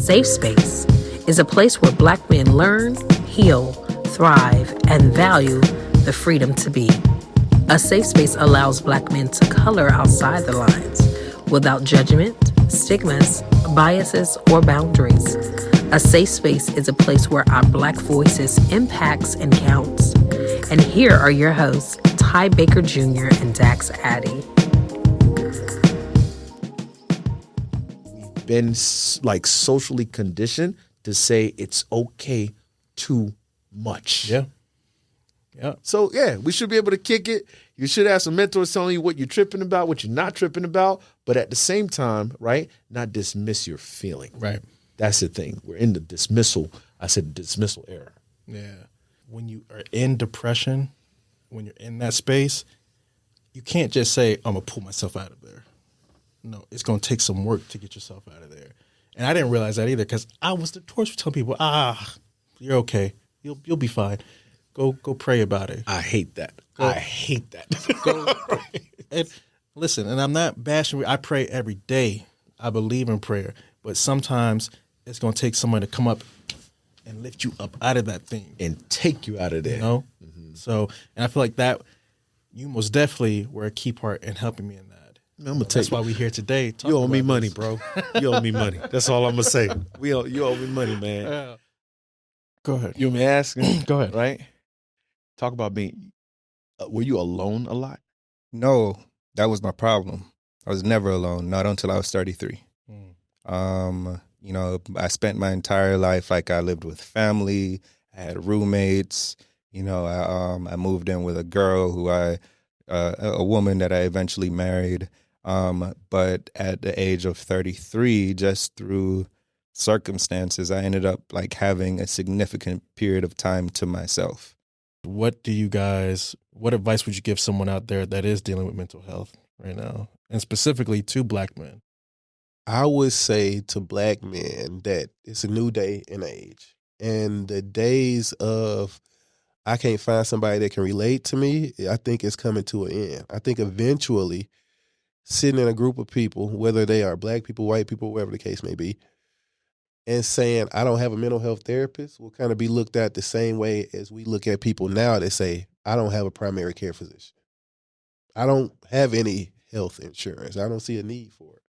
Safe Space is a place where Black men learn, heal, thrive, and value the freedom to be. A safe space allows Black men to color outside the lines without judgment, stigmas, biases, or boundaries. A safe space is a place where our Black voices impacts and counts. And here are your hosts, Ty Baker Jr. and Dax Addy. We've been like socially conditioned to say it's okay too much. Yeah. Yeah. So, yeah, we should be able to kick it. You should have some mentors telling you what you're tripping about, what you're not tripping about, but at the same time, right, not dismiss your feeling. Right. That's the thing. We're in the dismissal. I said dismissal era. Yeah. When you are in depression, when you're in that space, you can't just say, I'm going to pull myself out of there. No, it's going to take some work to get yourself out of there. And I didn't realize that either because I was the torch for telling people, you're okay. You'll be fine. Go pray about it. I hate that. I hate that. And listen, and I'm not bashing. I pray every day. I believe in prayer. But sometimes it's going to take someone to come up and lift you up out of that thing. And take you out of there. You know? Mm-hmm. So, and I feel like that, you most definitely were a key part in helping me in that. That's why we're here today. You owe me money, bro. You owe me money. That's all I'm going to say. You owe me money, man. Go ahead. You want me to ask? Go ahead. Right? Talk about being, were you alone a lot? No, that was my problem. I was never alone, not until I was 33. I spent my entire life like I lived with family, I had roommates, I moved in with a girl a woman that I eventually married. But at the age of 33, just through circumstances, I ended up like having a significant period of time to myself. What advice would you give someone out there that is dealing with mental health right now, and specifically to Black men? I would say to Black men that it's a new day and age. And the days of I can't find somebody that can relate to me, I think it's coming to an end. I think eventually sitting in a group of people, whether they are Black people, white people, whatever the case may be, and saying, I don't have a mental health therapist will kind of be looked at the same way as we look at people now that say, I don't have a primary care physician. I don't have any health insurance. I don't see a need for it.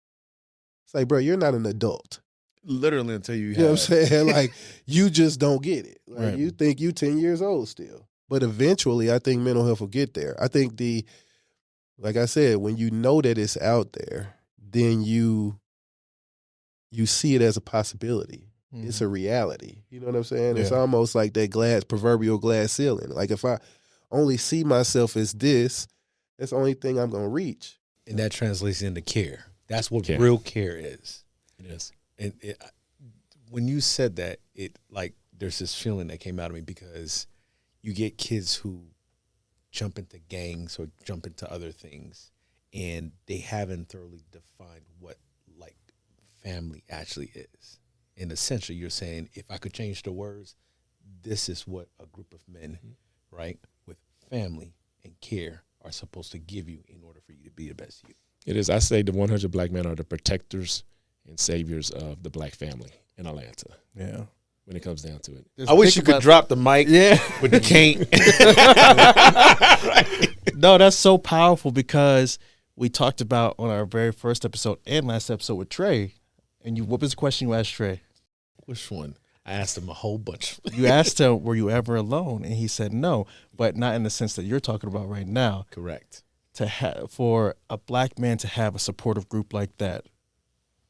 It's like, bro, you're not an adult. Literally until you know what I'm saying? Like, you just don't get it. Like, Right. You think you 10 years old still. But eventually, I think mental health will get there. I think like I said, when you know that it's out there, then you see it as a possibility. Mm-hmm. It's a reality. You know what I'm saying? Yeah. It's almost like that proverbial glass ceiling. Like if I only see myself as this, that's the only thing I'm going to reach. And that translates into care. That's what real care is. It is. And when you said that, there's this feeling that came out of me because you get kids who jump into gangs or jump into other things, and they haven't thoroughly defined what family actually is. And essentially, you're saying, if I could change the words, this is what a group of men, right, with family and care are supposed to give you in order for you to be the best you. It is. I say the 100 Black men are the protectors and saviors of the Black family in Atlanta. Yeah. When it comes down to it. I wish you could drop the mic, but you can't. Right. No, that's so powerful because we talked about on our very first episode and last episode with Trey. And what was the question you asked Trey? Which one? I asked him a whole bunch. You asked him, were you ever alone? And he said no, but not in the sense that you're talking about right now. Correct. For a Black man to have a supportive group like that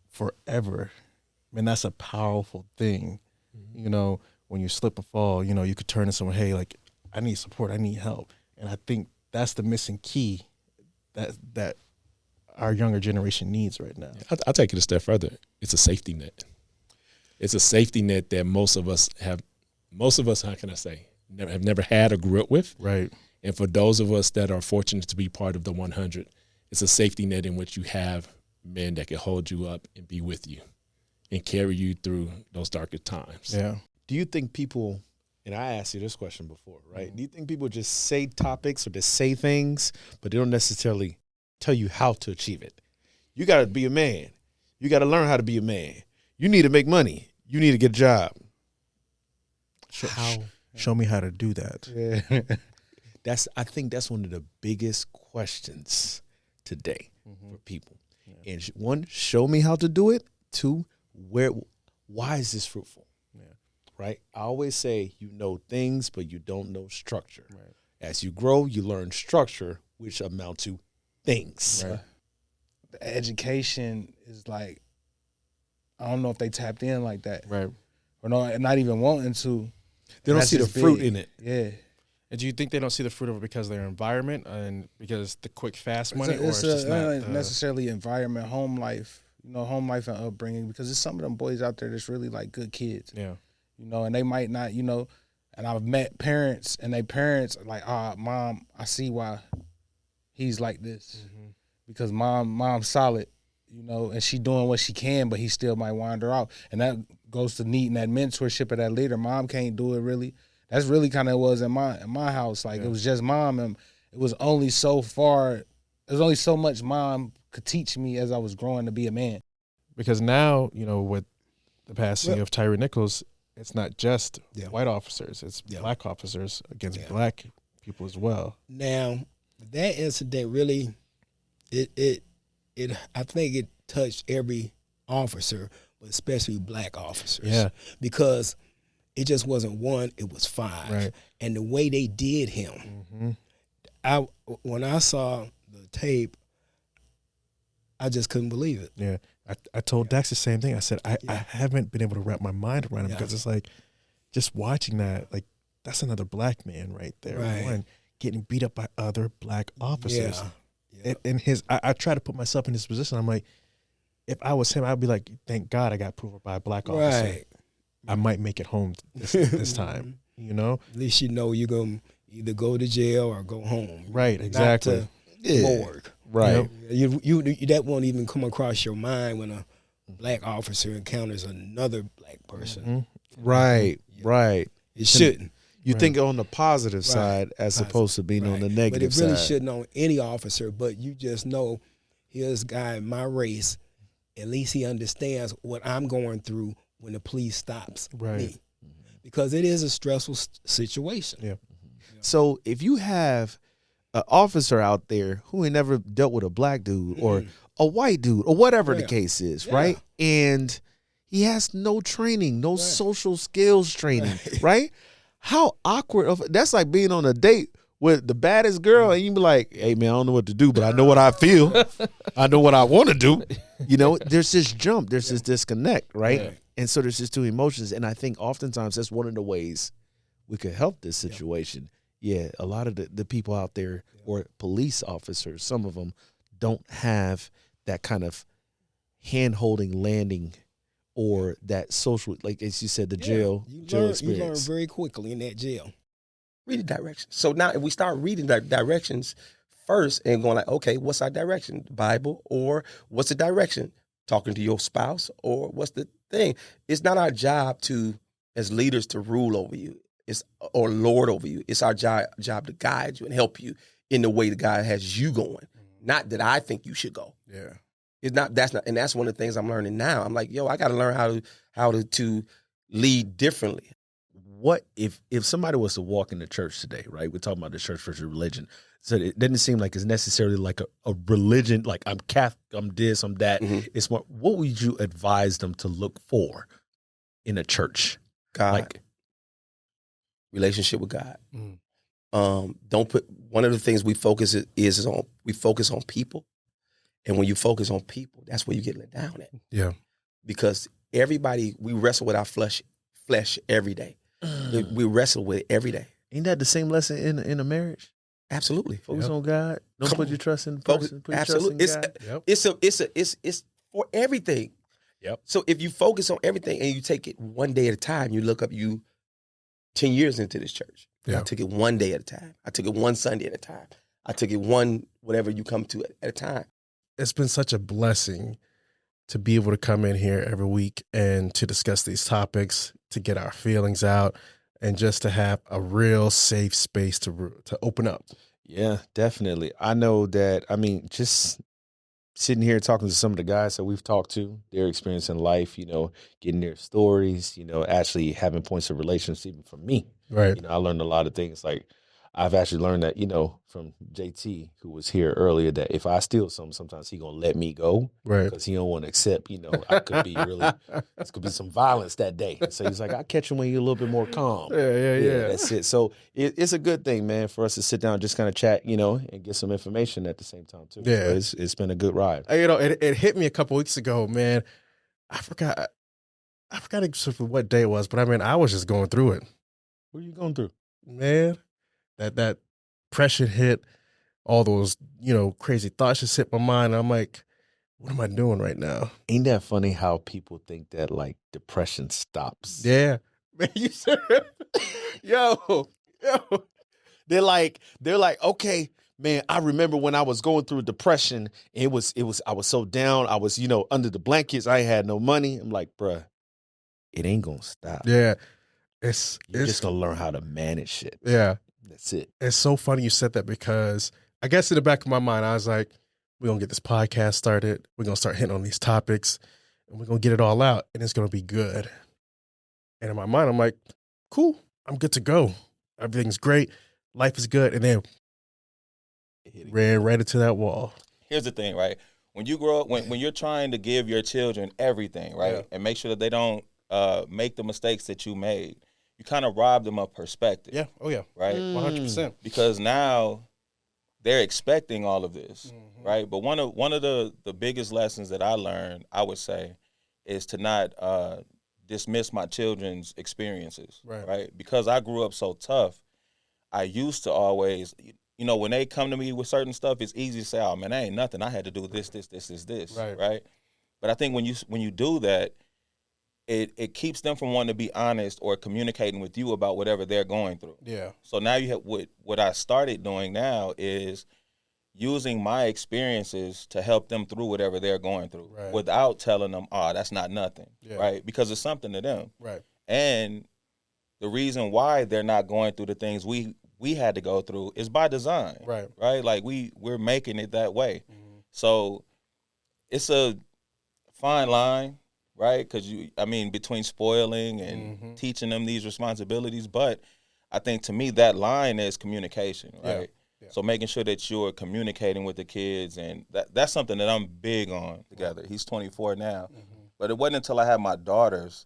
forever, man, that's a powerful thing. Mm-hmm. When you slip and fall, you could turn to someone, hey, like, I need support, I need help. And I think that's the missing key that our younger generation needs right now. I'll take it a step further. It's a safety net. It's a safety net that most of us, how can I say, have never had or grew up with. Right. And for those of us that are fortunate to be part of the 100, it's a safety net in which you have men that can hold you up and be with you and carry you through those darker times. Yeah. Do you think people, and I asked you this question before, right? Do you think people just say topics or just say things, but they don't necessarily tell you how to achieve it? You got to be a man. You got to learn how to be a man. You need to make money. you need to get a job. Show me how to do that. I think that's one of the biggest questions today for people. Yeah. And one, show me how to do it. Two, why is this fruitful? Yeah. Right? I always say you know things, but you don't know structure. Right. As you grow, you learn structure, which amount to things. Right. The education is like, I don't know if they tapped in like that. Right. Or no, not even wanting to. They don't see the fruit in it. Yeah. And do you think they don't see the fruit of it because of their environment and because the quick, fast money? It's just not necessarily environment, home life, home life and upbringing, because there's some of them boys out there that's really like good kids. Yeah. And they might not, and I've met parents and they parents are like, mom, I see why he's like this. Mm-hmm. Because mom's solid, and she doing what she can, but he still might wander off. And that goes to needing that mentorship of that leader. Mom can't do it really. That's really kind of was in my house. Like, It was just mom, and it was only so far. There's only so much mom could teach me as I was growing to be a man. Because now, with the passing of Tyre Nichols, it's not just white officers; it's black officers against black people as well. Now, that incident really, it I think it touched every officer, but especially black officers. Yeah, because it just wasn't one; it was five. Right. And the way they did him, when I saw the tape, I just couldn't believe it. Yeah, I told Dax the same thing. I said I haven't been able to wrap my mind around it because it's like just watching that, like that's another black man right there, one getting beat up by other black officers. Yeah. And I try to put myself in his position. I'm like, if I was him, I'd be like, thank God I got proven by a black officer. Right. I might make it home this time, At least you're going to either go to jail or go home. Right, exactly. Not to morgue. Right. You that won't even come across your mind when a black officer encounters another black person. Mm-hmm. Right, right. It shouldn't. You think on the positive side as opposed to being on the negative side. But it really shouldn't on any officer, but you just know, here's a guy in my race, at least he understands what I'm going through when the police stops me, because it is a stressful situation. Yeah. So if you have an officer out there who ain't never dealt with a black dude or a white dude or whatever the case is, right? And he has no training, no social skills training, right? How awkward that's like being on a date with the baddest girl and you be like, hey man, I don't know what to do, but I know what I feel. I know what I want to do. There's this jump, there's this disconnect, right? Yeah. And so there's just two emotions. And I think oftentimes that's one of the ways we could help this situation. Yeah, a lot of the people out there or police officers, some of them don't have that kind of hand-holding landing or that social, like as you said, the jail experience. You learn very quickly in that jail. Read the directions. So now if we start reading the directions first and going like, okay, what's our direction? Bible, or what's the direction? Talking to your spouse, or what's the thing? It's not our job as leaders to rule over you or lord over you. It's our job to guide you and help you in the way that God has you going. Not that I think you should go. Yeah. And that's one of the things I'm learning now. I'm like, I got to learn how to lead differently. What if somebody was to walk into church today, right? We're talking about the church versus religion. So it doesn't seem like it's necessarily like a religion, like I'm Catholic, I'm this, I'm that. Mm-hmm. It's more, what would you advise them to look for in a church? God. Relationship with God. One of the things we focus on people. And when you focus on people, that's where you get let down at. Yeah. Because we wrestle with our flesh every day. We wrestle with it every day. Ain't that the same lesson in a marriage? Absolutely. Focus on God. Don't put your trust in the person. Put absolutely. Your trust in God. It's for everything. Yep. So if you focus on everything and you take it one day at a time, you look up 10 years into this church. Yeah. I took it one day at a time. I took it one Sunday at a time. I took it one whatever you come to at a time. It's been such a blessing to be able to come in here every week and to discuss these topics, to get our feelings out, and just to have a real safe space to open up. Yeah, definitely. I know that, just sitting here talking to some of the guys that we've talked to, their experience in life, getting their stories, actually having points of relations, even from me. Right. I learned a lot of things. Like I've actually learned that, from JT, who was here earlier, that if I steal something, sometimes he gonna let me go, Right. Because he don't want to accept, I could be this could be some violence that day. So he's like, I'll catch you when you're a little bit more calm. Yeah. That's it. So it's a good thing, man, for us to sit down, and just kind of chat, and get some information at the same time too. Yeah. So it's been a good ride. It hit me a couple weeks ago, man. I forgot exactly what day it was, but I was just going through it. What are you going through? Man, that depression hit, all those, crazy thoughts just hit my mind. And I'm like, what am I doing right now? Ain't that funny how people think that like depression stops? Yeah. Man, you said, yo. They're like, okay, man, I remember when I was going through depression, I was so down. I was, under the blankets. I ain't had no money. I'm like, bruh, it ain't gonna stop. Yeah. You're just gonna learn how to manage shit. Yeah. That's it. It's so funny you said that because I guess in the back of my mind, I was like, we're going to get this podcast started. We're going to start hitting on these topics and we're going to get it all out and it's going to be good. And in my mind, I'm like, cool, I'm good to go. Everything's great. Life is good. And then ran right into that wall. Here's the thing, right? When you grow up, when you're trying to give your children everything, right, and make sure that they don't make the mistakes that you made, you kind of rob them of perspective. Yeah. Oh, yeah. Right? 100%. Because now they're expecting all of this, right? But one of the biggest lessons that I learned, I would say, is to not dismiss my children's experiences, right? Because I grew up so tough, I used to always, when they come to me with certain stuff, it's easy to say, oh, man, that ain't nothing. I had to do this, right? But I think when you do that, it keeps them from wanting to be honest or communicating with you about whatever they're going through. Yeah. So now you have what I started doing now is using my experiences to help them through whatever they're going through without telling them, oh, that's not nothing, right? Because it's something to them. Right. And the reason why they're not going through the things we had to go through is by design. Right. Right? Like we're making it that way. So it's a fine line, right? Because between spoiling and teaching them these responsibilities, but I think to me that line is communication, right? Yeah. So making sure that you're communicating with the kids, and that's something that I'm big on together. He's 24 now, but it wasn't until I had my daughters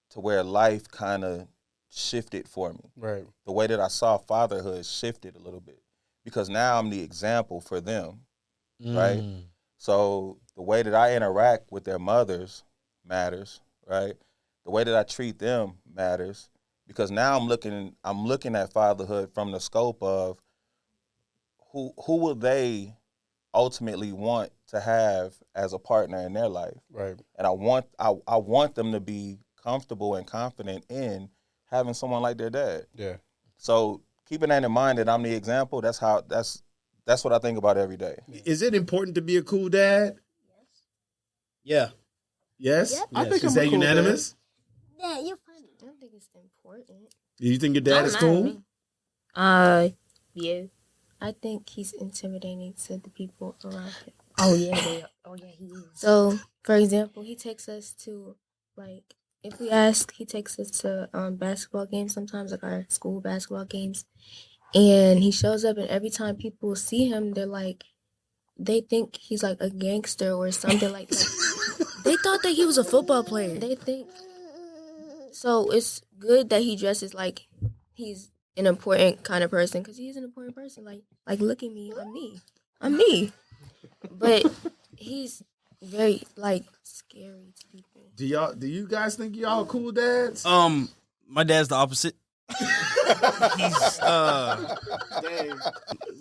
to where life kind of shifted for me. Right. The way that I saw fatherhood shifted a little bit because now I'm the example for them, right? So the way that I interact with their mothers matters, right? The way that I treat them matters because now I'm looking at fatherhood from the scope of who will they ultimately want to have as a partner in their life, right? And I want them to be comfortable and confident in having someone like their dad. Yeah. So keeping that in mind that I'm the example, that's what I think about every day. Is it important to be a cool dad? Yeah. Yes? Yep. I think Is that unanimous? Yeah, you're funny. I don't think it's important. Do you think your dad is cool? Yeah. I think he's intimidating to the people around him. Oh yeah, he is. So, for example, he takes us to if we ask, he takes us to basketball games sometimes, like our school basketball games. And he shows up, and every time people see him, they think he's like a gangster or something like that. They thought that he was a football player. They think. So it's good that he dresses like he's an important kind of person, because he's an important person. Like look at me, I'm me. But he's very scary to people. Do you guys think y'all cool dads? My dad's the opposite. He's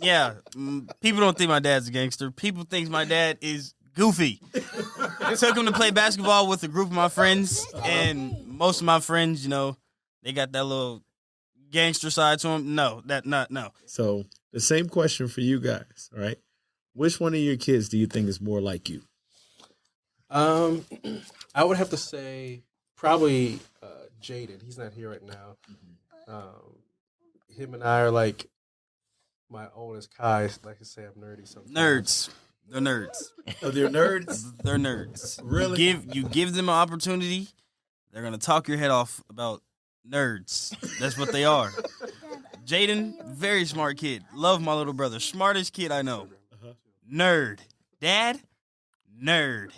yeah. People don't think my dad's a gangster. People think my dad is goofy. I took him to play basketball with a group of my friends, and most of my friends, they got that little gangster side to them. No. So the same question for you guys, all right? Which one of your kids do you think is more like you? I would have to say probably Jaden. He's not here right now. Him and I are like my oldest Kai. Like I say, I'm nerdy sometimes. They're nerds. Oh, they're nerds? They're nerds. Really? You give them an opportunity, they're gonna talk your head off about nerds. That's what they are. Jaden, very smart kid. Love my little brother. Smartest kid I know. Nerd. Dad, nerd.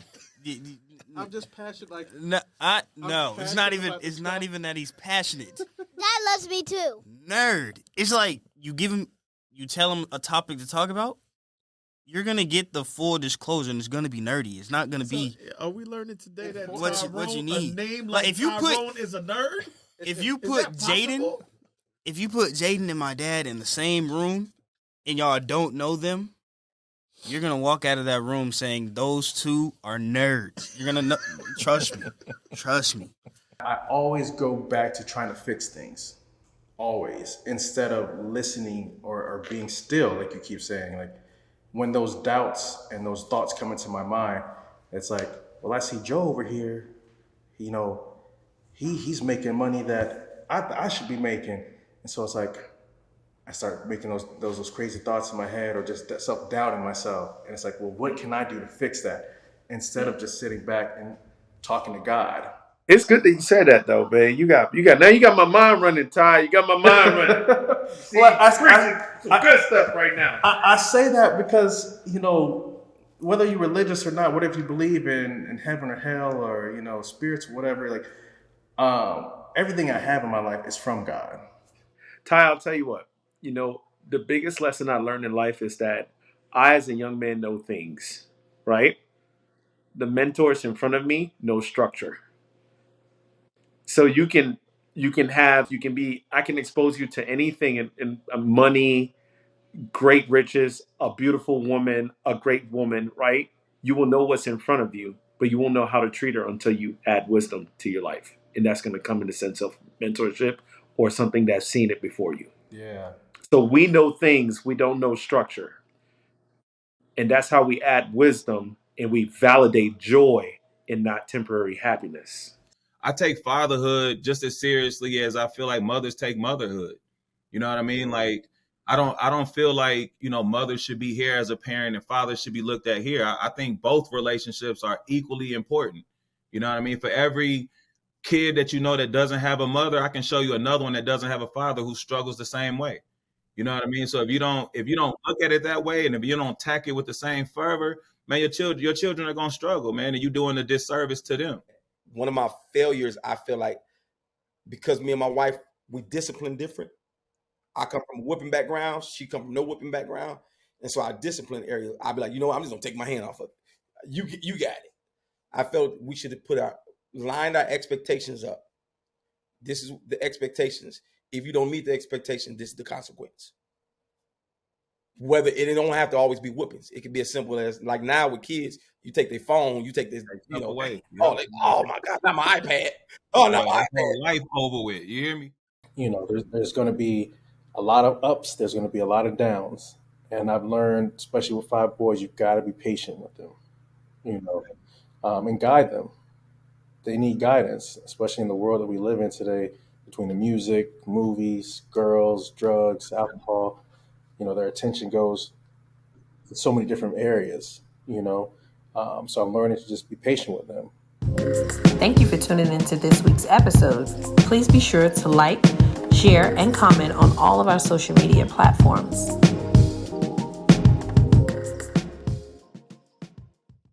I'm just passionate. Like No, it's not even. It's not even that he's passionate. Dad loves me too. Nerd. It's like you tell him a topic to talk about. You're gonna get the full disclosure, and it's gonna be nerdy. It's not gonna be. Are we learning today that what you need? A name like Tyrone is a nerd? If you put Jaden and my dad in the same room, and y'all don't know them, you're gonna walk out of that room saying those two are nerds. You're gonna know. Trust me. I always go back to trying to fix things, always, instead of listening or being still, like you keep saying. Like when those doubts and those thoughts come into my mind, it's like, well, I see Joe over here. You know, he's making money that I should be making, and so it's like I start making those crazy thoughts in my head, or just self-doubt in myself, and it's like, well, what can I do to fix that? Instead of just sitting back and talking to God. It's good that you said that though, man. You got my mind running, Ty. You got my mind running. See, some good stuff right now. I say that because, you know, whether you're religious or not, whatever you believe in heaven or hell or, you know, spirits or whatever, like everything I have in my life is from God. Ty, I'll tell you what, you know, the biggest lesson I learned in life is that I, as a young man, know things, right? The mentors in front of me know structure. So I can expose you to anything in money, great riches, a beautiful woman, a great woman, right? You will know what's in front of you, but you won't know how to treat her until you add wisdom to your life. And that's going to come in the sense of mentorship or something that's seen it before you. Yeah. So we know things, we don't know structure. And that's how we add wisdom and we validate joy and not temporary happiness. I take fatherhood just as seriously as I feel like mothers take motherhood. You know what I mean? Like, I don't feel like, you know, mothers should be here as a parent and fathers should be looked at here. I think both relationships are equally important. You know what I mean? For every kid that you know that doesn't have a mother, I can show you another one that doesn't have a father who struggles the same way. You know what I mean? So if you don't look at it that way, and if you don't tack it with the same fervor, man, your children are gonna struggle, man, and you're doing a disservice to them. One of my failures, I feel like, because me and my wife, we discipline different. I come from a whipping background. She come from no whipping background. And so our discipline area, I'll be like, you know what? I'm just going to take my hand off of it. You got it. I felt we should have lined our expectations up. This is the expectations. If you don't meet the expectation, this is the consequence. Whether it don't have to always be whoopings. It can be as simple as, like now with kids, you take their phone, you take this, you know, away. Oh my God, not my iPad. Oh, not my iPad. Life over with. You hear me? You know, there's going to be a lot of ups. There's going to be a lot of downs. And I've learned, especially with 5 boys, you've got to be patient with them, you know, and guide them. They need guidance, especially in the world that we live in today, between the music, movies, girls, drugs, alcohol. You know, their attention goes in so many different areas, you know. So I'm learning to just be patient with them. Thank you for tuning into this week's episode. Please be sure to like, share, and comment on all of our social media platforms.